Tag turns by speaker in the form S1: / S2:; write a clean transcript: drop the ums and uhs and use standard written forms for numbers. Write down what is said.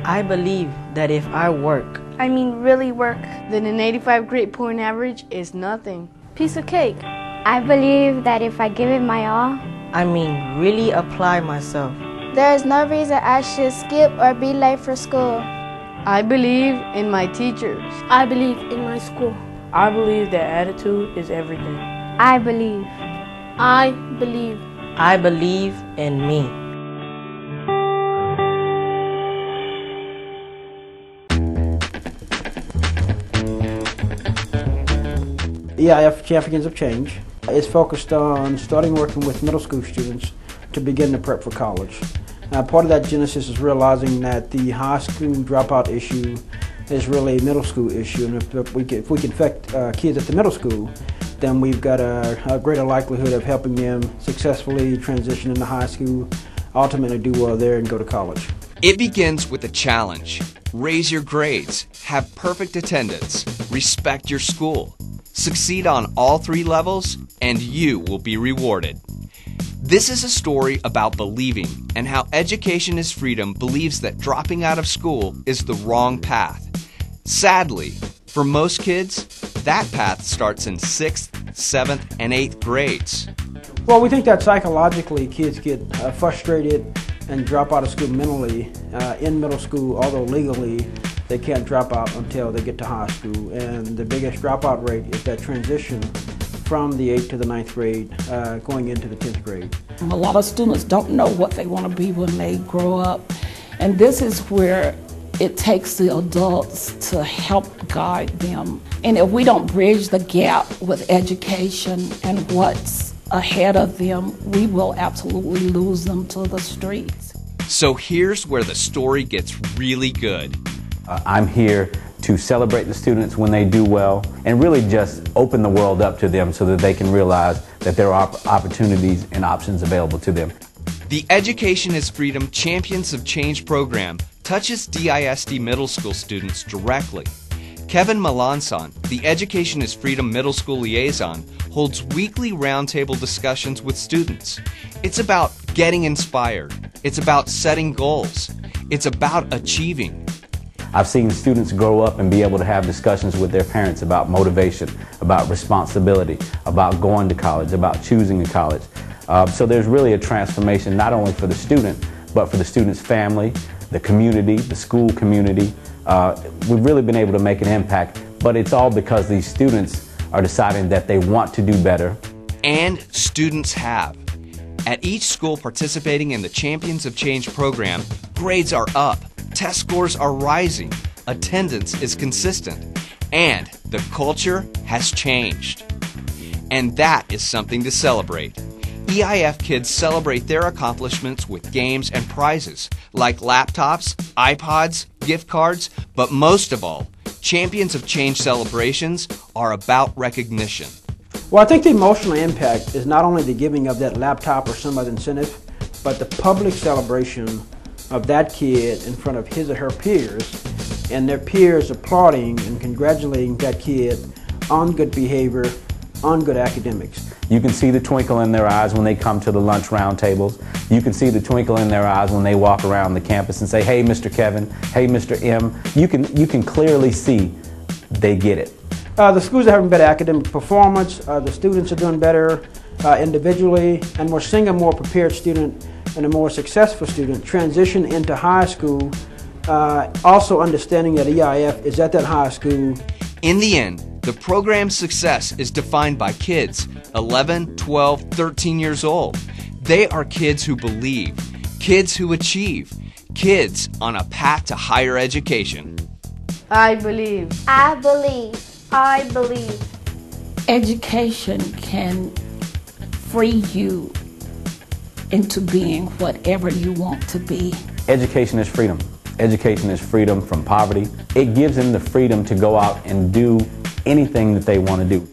S1: I believe that if I work,
S2: really work, then an 85 grade point average is nothing. Piece of cake.
S3: I believe that if I give it my all,
S1: really apply myself.
S4: There is no reason I should skip or be late for school.
S2: I believe in my teachers.
S5: I believe in my school.
S6: I believe that attitude is everything.
S3: I believe.
S5: I believe.
S1: I believe in me.
S7: EIF Champions of Change is focused on starting working with middle school students to begin to prep for college. Part of that genesis is realizing that the high school dropout issue is really a middle school issue, and if we can affect kids at the middle school, then we've got a greater likelihood of helping them successfully transition into high school, ultimately do well there and go to college.
S8: It begins with a challenge. Raise your grades, have perfect attendance, respect your school, succeed on all 3 levels, and you will be rewarded. This is a story about believing and how Education is Freedom believes that dropping out of school is the wrong path. Sadly, for most kids, that path starts in 6th, 7th, and 8th grades.
S7: Well, we think that psychologically kids get frustrated and drop out of school mentally in middle school, although legally they can't drop out until they get to high school. And the biggest dropout rate is that transition from the 8th to the 9th grade, going into the 10th grade.
S9: A lot of students don't know what they want to be when they grow up. And this is where it takes the adults to help guide them. And if we don't bridge the gap with education and what's ahead of them, we will absolutely lose them to the streets.
S8: So here's where the story gets really good.
S10: I'm here to celebrate the students when they do well and really just open the world up to them so that they can realize that there are opportunities and options available to them.
S8: The Education is Freedom Champions of Change program touches DISD middle school students directly. Kevin Melanson, the Education is Freedom middle school liaison, holds weekly roundtable discussions with students. It's about getting inspired. It's about setting goals. It's about achieving.
S10: I've seen students grow up and be able to have discussions with their parents about motivation, about responsibility, about going to college, about choosing a college. So there's really a transformation not only for the student, but for the student's family, the community, the school community. We've really been able to make an impact, but it's all because these students are deciding that they want to do better.
S8: And students have. At each school participating in the Champions of Change program, grades are up. Test scores are rising, attendance is consistent, and the culture has changed. And that is something to celebrate. EIF kids celebrate their accomplishments with games and prizes, like laptops, iPods, gift cards, but most of all, Champions of Change celebrations are about recognition.
S7: Well, I think the emotional impact is not only the giving of that laptop or some other incentive, but the public celebration of that kid in front of his or her peers, and their peers applauding and congratulating that kid on good behavior, on good academics.
S10: You can see the twinkle in their eyes when they come to the lunch roundtables. You can see the twinkle in their eyes when they walk around the campus and say, "Hey, Mr. Kevin, hey, Mr. M." You can clearly see they get it.
S7: The schools are having better academic performance, the students are doing better individually, and we're seeing a more prepared student and a more successful student transition into high school, also understanding that EIF is at that high school.
S8: In the end, the program's success is defined by kids 11, 12, 13 years old. They are kids who believe, kids who achieve, kids on a path to higher education.
S2: I believe.
S4: I believe.
S5: I believe.
S9: Education can free you into being whatever you want to be.
S10: Education is freedom. Education is freedom from poverty. It gives them the freedom to go out and do anything that they want to do.